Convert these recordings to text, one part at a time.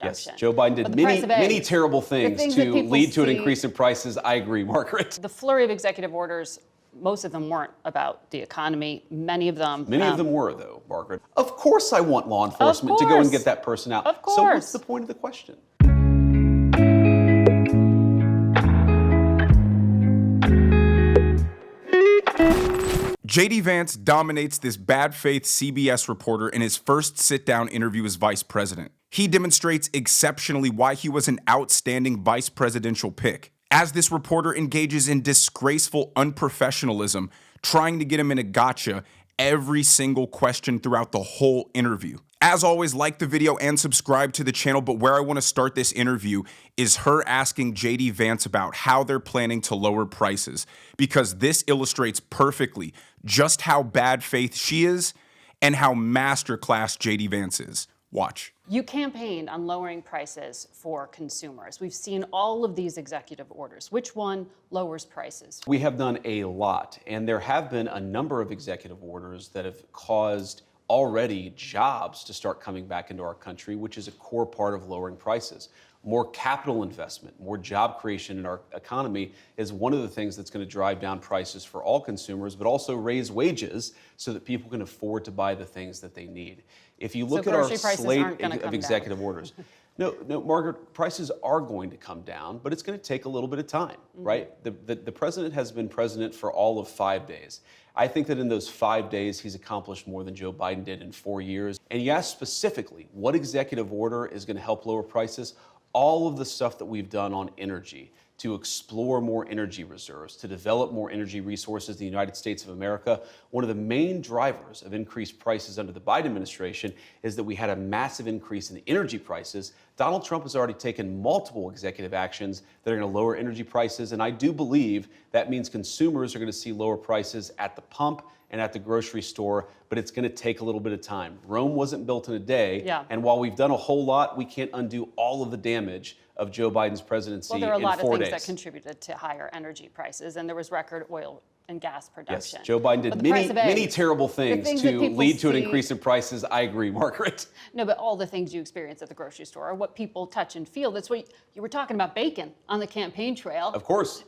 Yes, reduction. Joe Biden did But the price of many eggs, terrible the things that to people lead to an see- increase in prices. I agree, Margaret. The flurry of executive orders, most of them weren't about the economy. Many of them Were, though, Margaret. Of course I want law enforcement to go and get that person out. Of course. So what's the point of the question? JD Vance dominates this bad faith CBS reporter in his first sit-down interview as vice president. He demonstrates exceptionally why he was an outstanding vice presidential pick, as this reporter engages in disgraceful unprofessionalism, trying to get him in a gotcha every single question throughout the whole interview. As always, like the video and subscribe to the channel, but where I want to start this interview is her asking JD Vance about how they're planning to lower prices, because this illustrates perfectly just how bad faith she is and how masterclass JD Vance is. Watch. You campaigned on lowering prices for consumers. We've seen all of these executive orders. Which one lowers prices? We have done a lot, and there have been a number of executive orders that have caused already jobs to start coming back into our country, which is a core part of lowering prices. More capital investment, more job creation in our economy is one of the things that's going to drive down prices for all consumers, but also raise wages so that people can afford to buy the things that they need. If you look at our slate of executive orders, no, Margaret, prices are going to come down, but it's going to take a little bit of time, right? The president has been president for all of 5 days. I think that in those 5 days, he's accomplished more than Joe Biden did in 4 years. And you asked specifically, what executive order is going to help lower prices? All of the stuff that we've done on energy, to explore more energy reserves, to develop more energy resources in the United States of America. One of the main drivers of increased prices under the Biden administration is that we had a massive increase in energy prices. Donald Trump has already taken multiple executive actions that are going to lower energy prices, and I do believe that means consumers are going to see lower prices at the pump and at the grocery store, but it's going to take a little bit of time. Rome wasn't built in a day, and while we've done a whole lot, we can't undo all of the damage of Joe Biden's presidency in 4 days. Well, there are a lot of things that contributed to higher energy prices, and there was record oil and gas production. Yes, Joe Biden did many terrible things to lead to an increase in prices. I agree, Margaret. No, but all the things you experience at the grocery store are what people touch and feel. That's what you were talking about, bacon on the campaign trail. Of course,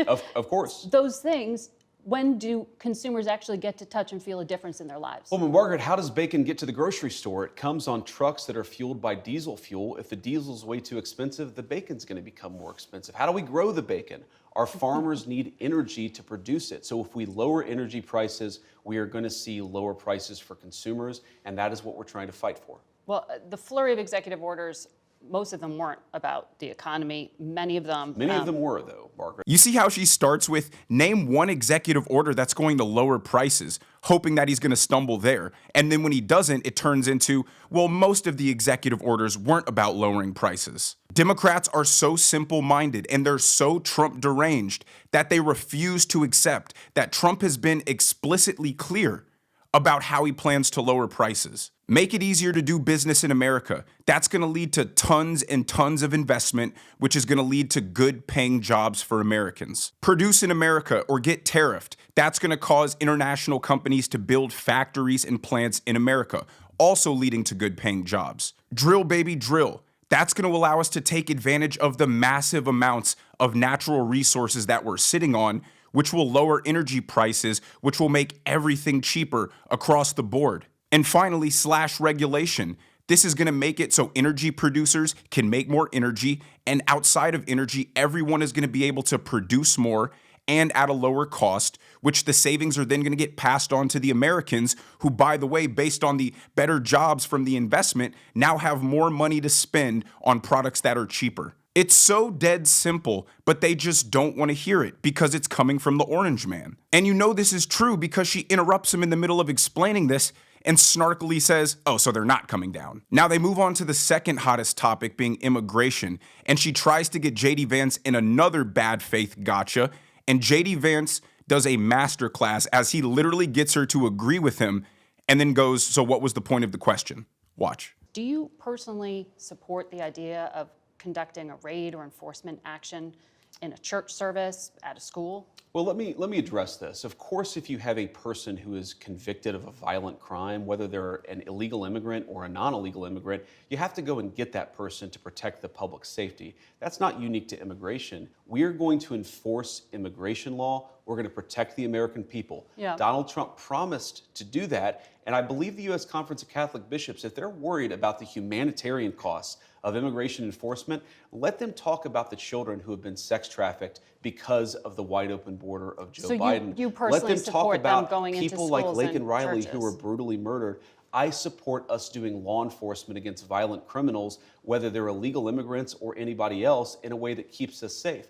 of course. Those things. When do consumers actually get to touch and feel a difference in their lives? Well, Margaret, how does bacon get to the grocery store? It comes on trucks that are fueled by diesel fuel. If the diesel's way too expensive, the bacon's going to become more expensive. How do we grow the bacon? Our farmers need energy to produce it. So if we lower energy prices, we are going to see lower prices for consumers, and that is what we're trying to fight for. Well, the flurry of executive orders, most of them weren't about the economy. Many of them were, though, Margaret. You see how she starts with, name one executive order that's going to lower prices, hoping that he's going to stumble there. And then when he doesn't, it turns into, well, most of the executive orders weren't about lowering prices. Democrats are so simple-minded and they're so Trump deranged that they refuse to accept that Trump has been explicitly clear about how he plans to lower prices. Make it easier to do business in America. That's going to lead to tons and tons of investment, which is going to lead to good paying jobs for Americans. Produce in America or get tariffed. That's going to cause international companies to build factories and plants in America, also leading to good paying jobs. Drill, baby, drill. That's going to allow us to take advantage of the massive amounts of natural resources that we're sitting on, which will lower energy prices, which will make everything cheaper across the board. And finally, slash regulation. This is going to make it so energy producers can make more energy, and outside of energy, everyone is going to be able to produce more and at a lower cost, which the savings are then going to get passed on to the Americans who, by the way, based on the better jobs from the investment, now have more money to spend on products that are cheaper. It's so dead simple, but they just don't want to hear it because it's coming from the orange man. And you know this is true because she interrupts him in the middle of explaining this and snarkily says, oh, so they're not coming down. Now they move on to the second hottest topic, being immigration, and she tries to get JD Vance in another bad faith gotcha, and JD Vance does a masterclass as he literally gets her to agree with him and then goes, so what was the point of the question? Watch. Do you personally support the idea of conducting a raid or enforcement action in a church service, at a school? Well, let me address this. Of course, if you have a person who is convicted of a violent crime, whether they're an illegal immigrant or a non-illegal immigrant, you have to go and get that person to protect the public safety. That's not unique to immigration. We're going to enforce immigration law. We're going to protect the American people. Yeah. Donald Trump promised to do that, and I believe the U.S. Conference of Catholic Bishops, if they're worried about the humanitarian costs of immigration enforcement, let them talk about the children who have been sex trafficked because of the wide open border of Joe Biden. You personally let them talk support them about going into people like schools Laken and Riley churches. who were brutally murdered. I support us doing law enforcement against violent criminals, whether they're illegal immigrants or anybody else, in a way that keeps us safe.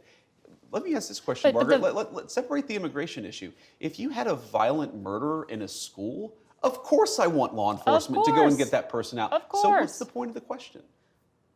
Let me ask this question, But Margaret. Let's separate the immigration issue. If you had a violent murderer in a school, of course I want law enforcement to go and get that person out. Of course. So what's the point of the question?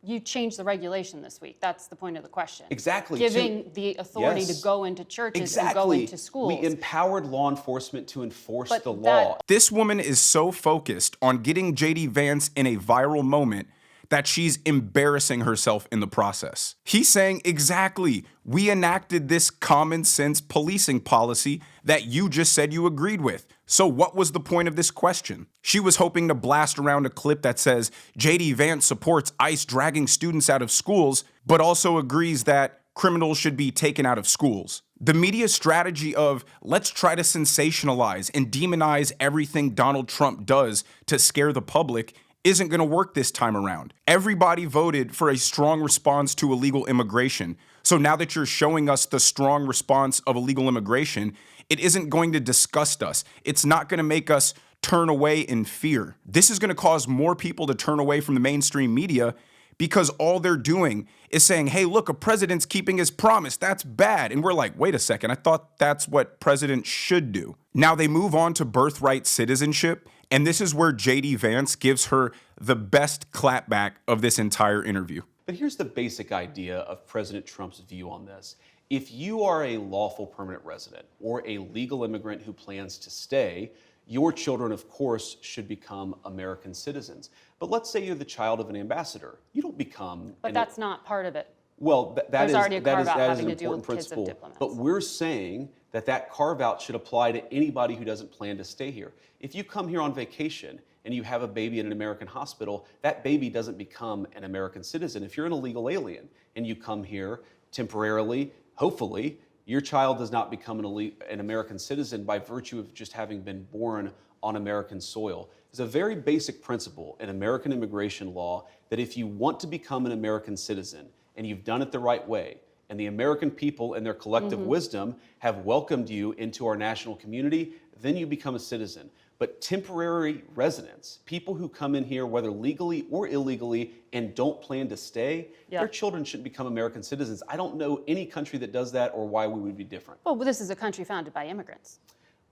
You changed the regulation this week. That's the point of the question. Exactly. Giving the authority Yes. to go into churches Exactly. and go into schools. We empowered law enforcement to enforce But the that- law. This woman is so focused on getting JD Vance in a viral moment that she's embarrassing herself in the process. He's saying, exactly, we enacted this common sense policing policy that you just said you agreed with. So what was the point of this question? She was hoping to blast around a clip that says JD Vance supports ICE dragging students out of schools, but also agrees that criminals should be taken out of schools. The media strategy of let's try to sensationalize and demonize everything Donald Trump does to scare the public isn't going to work this time around. Everybody voted for a strong response to illegal immigration. So now that you're showing us the strong response of illegal immigration, it isn't going to disgust us. It's not going to make us turn away in fear. This is going to cause more people to turn away from the mainstream media because all they're doing is saying, hey, look, a president's keeping his promise. That's bad. And we're like, wait a second, I thought that's what presidents should do. Now they move on to birthright citizenship. And this is where JD Vance gives her the best clapback of this entire interview. But here's the basic idea of President Trump's view on this. If you are a lawful permanent resident or a legal immigrant who plans to stay, your children, of course, should become American citizens. But let's say you're the child of an ambassador. You don't become... But that's not part of it. Well, that There's is already a carve-out an having to do important with kids of principle. diplomats. But we're saying that carve-out should apply to anybody who doesn't plan to stay here. If you come here on vacation and you have a baby in an American hospital, that baby doesn't become an American citizen. If you're an illegal alien and you come here temporarily, hopefully, your child does not become an American citizen by virtue of just having been born on American soil. It's a very basic principle in American immigration law that if you want to become an American citizen and you've done it the right way, and the American people and their collective wisdom have welcomed you into our national community, then you become a citizen. But temporary residents, people who come in here, whether legally or illegally, and don't plan to stay, their children shouldn't become American citizens. I don't know any country that does that or why we would be different. Well, this is a country founded by immigrants.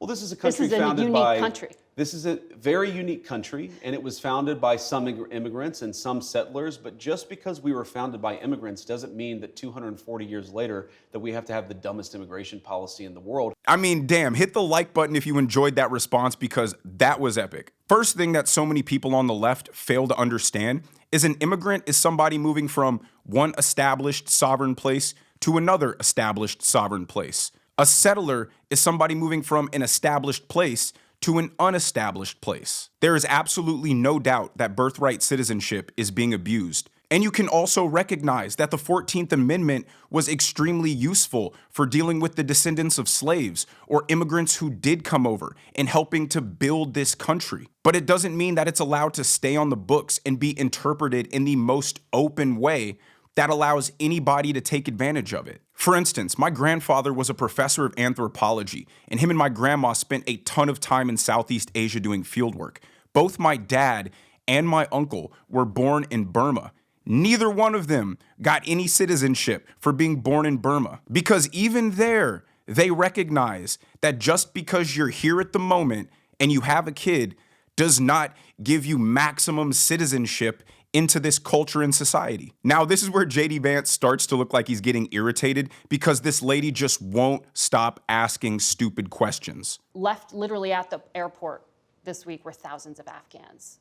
Well, this is a country This is a founded unique by... country. This is a very unique country, and it was founded by some immigrants and some settlers, but just because we were founded by immigrants doesn't mean that 240 years later that we have to have the dumbest immigration policy in the world. I mean, damn, hit the like button if you enjoyed that response because that was epic. First thing that so many people on the left fail to understand is an immigrant is somebody moving from one established sovereign place to another established sovereign place. A settler is somebody moving from an established place to an unestablished place. There is absolutely no doubt that birthright citizenship is being abused. And you can also recognize that the 14th Amendment was extremely useful for dealing with the descendants of slaves or immigrants who did come over and helping to build this country. But it doesn't mean that it's allowed to stay on the books and be interpreted in the most open way that allows anybody to take advantage of it. For instance, my grandfather was a professor of anthropology, and him and my grandma spent a ton of time in Southeast Asia doing fieldwork. Both my dad and my uncle were born in Burma. Neither one of them got any citizenship for being born in Burma, because even there, they recognize that just because you're here at the moment and you have a kid does not give you maximum citizenship into this culture and society. Now, this is where JD Vance starts to look like he's getting irritated because this lady just won't stop asking stupid questions. Left literally at the airport this week were thousands of Afghans,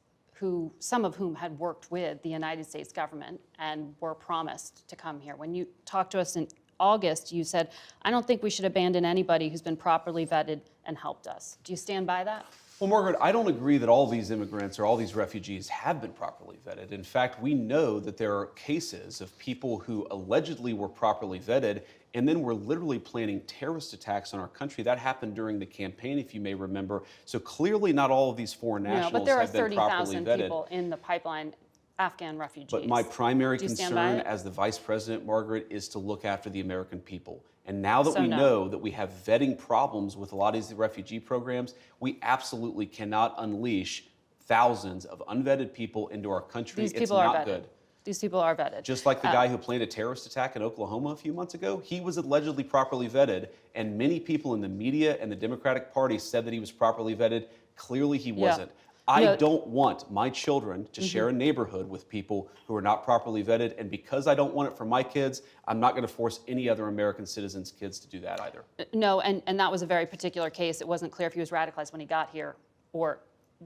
some of whom had worked with the United States government and were promised to come here. When you talk to us August, you said, I don't think we should abandon anybody who's been properly vetted and helped us. Do you stand by that? Well, Margaret, I don't agree that all these immigrants or all these refugees have been properly vetted. In fact, we know that there are cases of people who allegedly were properly vetted and then were literally planning terrorist attacks on our country. That happened during the campaign, if you may remember. So clearly not all of these foreign nationals but there are have been properly 30,000 vetted. people in the pipeline, Afghan refugees. But my primary Do you stand by concern it? as the vice president, Margaret, is to look after the American people. And now that So we no. know that we have vetting problems with a lot of these refugee programs, we absolutely cannot unleash thousands of unvetted people into our country. These It's people are not vetted. good. These people are vetted. Just like the guy who planned a terrorist attack in Oklahoma a few months ago, he was allegedly properly vetted, and many people in the media and the Democratic Party said that he was properly vetted. Clearly he wasn't. I don't want my children to share a neighborhood with people who are not properly vetted, and because I don't want it for my kids, I'm not going to force any other American citizens' kids to do that either. No, and that was a very particular case. It wasn't clear if he was radicalized when he got here or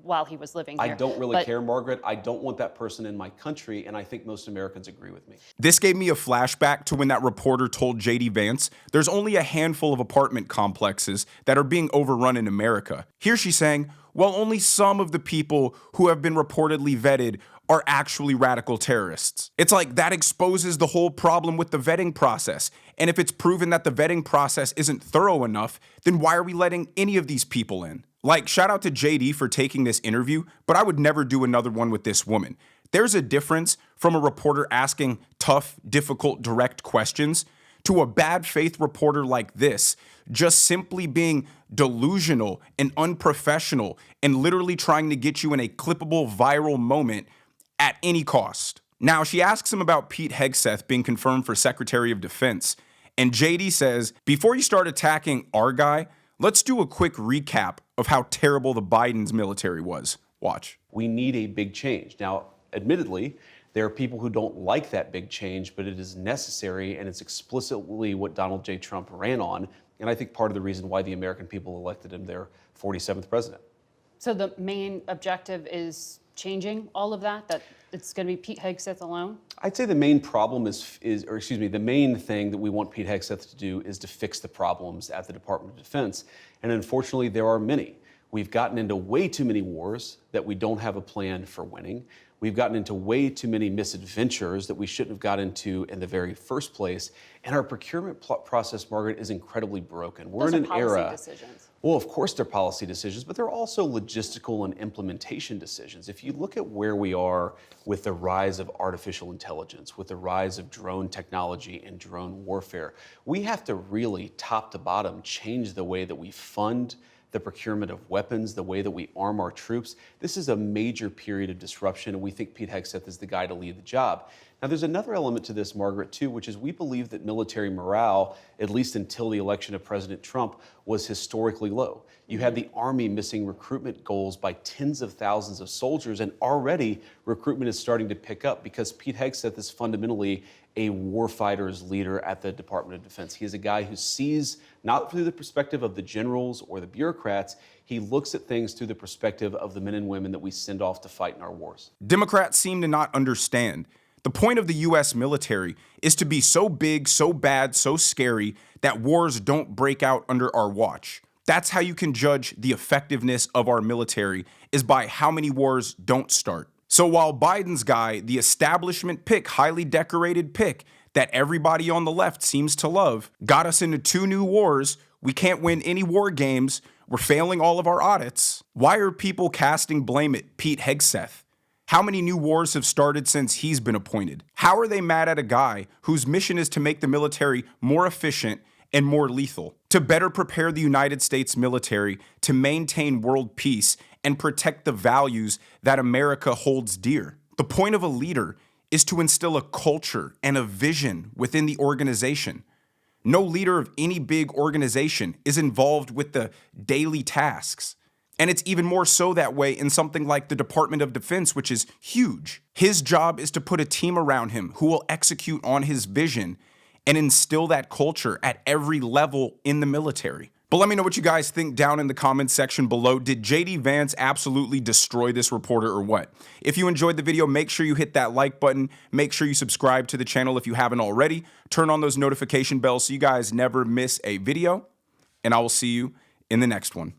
while he was living here. I don't really But care, Margaret. I don't want that person in my country, and I think most Americans agree with me. This gave me a flashback to when that reporter told JD Vance there's only a handful of apartment complexes that are being overrun in America. Here she's saying, well, only some of the people who have been reportedly vetted are actually radical terrorists. It's like that exposes the whole problem with the vetting process. And if it's proven that the vetting process isn't thorough enough, then why are we letting any of these people in? Like, shout out to JD for taking this interview, but I would never do another one with this woman. There's a difference from a reporter asking tough, difficult, direct questions to a bad faith reporter like this, just simply being delusional and unprofessional and literally trying to get you in a clippable viral moment at any cost. Now, she asks him about Pete Hegseth being confirmed for Secretary of Defense, and JD says, before you start attacking our guy, let's do a quick recap of how terrible the Biden's military was. Watch. We need a big change. Now, admittedly, there are people who don't like that big change, but it is necessary, and it's explicitly what Donald J. Trump ran on, and I think part of the reason why the American people elected him their 47th president. so the main objective is changing all of that? That it's going to be Pete Hegseth alone? I'd say the main problem the main thing that we want Pete Hegseth to do is to fix the problems at the Department of Defense, and unfortunately there are many. We've gotten into way too many wars that we don't have a plan for winning. We've gotten into way too many misadventures that we shouldn't have got into in the very first place. And our procurement process, Margaret, is incredibly broken. We're Those in are an era. policy decisions. Well, of course, they're policy decisions, but they're also logistical and implementation decisions. If you look at where we are with the rise of artificial intelligence, with the rise of drone technology and drone warfare, we have to really, top to bottom, change the way that we fund the procurement of weapons, the way that we arm our troops. This is a major period of disruption, and we think Pete Hegseth is the guy to lead the job. Now, there's another element to this, Margaret, too, which is we believe that military morale, at least until the election of President Trump, was historically low. You had the Army missing recruitment goals by tens of thousands of soldiers, and already recruitment is starting to pick up because Pete Hegseth is fundamentally a warfighter's leader at the Department of Defense. He is a guy who sees not through the perspective of the generals or the bureaucrats, he looks at things through the perspective of the men and women that we send off to fight in our wars. Democrats seem to not understand. The point of the U.S. military is to be so big, so bad, so scary that wars don't break out under our watch. That's how you can judge the effectiveness of our military, is by how many wars don't start. So while Biden's guy, the establishment pick, highly decorated pick that everybody on the left seems to love, got us into 2 new wars, we can't win any war games, we're failing all of our audits. Why are people casting blame at Pete Hegseth? How many new wars have started since he's been appointed? How are they mad at a guy whose mission is to make the military more efficient and more lethal, to better prepare the United States military to maintain world peace and protect the values that America holds dear? The point of a leader is to instill a culture and a vision within the organization. No leader of any big organization is involved with the daily tasks. And it's even more so that way in something like the Department of Defense, which is huge. His job is to put a team around him who will execute on his vision and instill that culture at every level in the military. But let me know what you guys think down in the comments section below. Did JD Vance absolutely destroy this reporter or what? If you enjoyed the video, make sure you hit that like button. Make sure you subscribe to the channel if you haven't already. Turn on those notification bells so you guys never miss a video. And I will see you in the next one.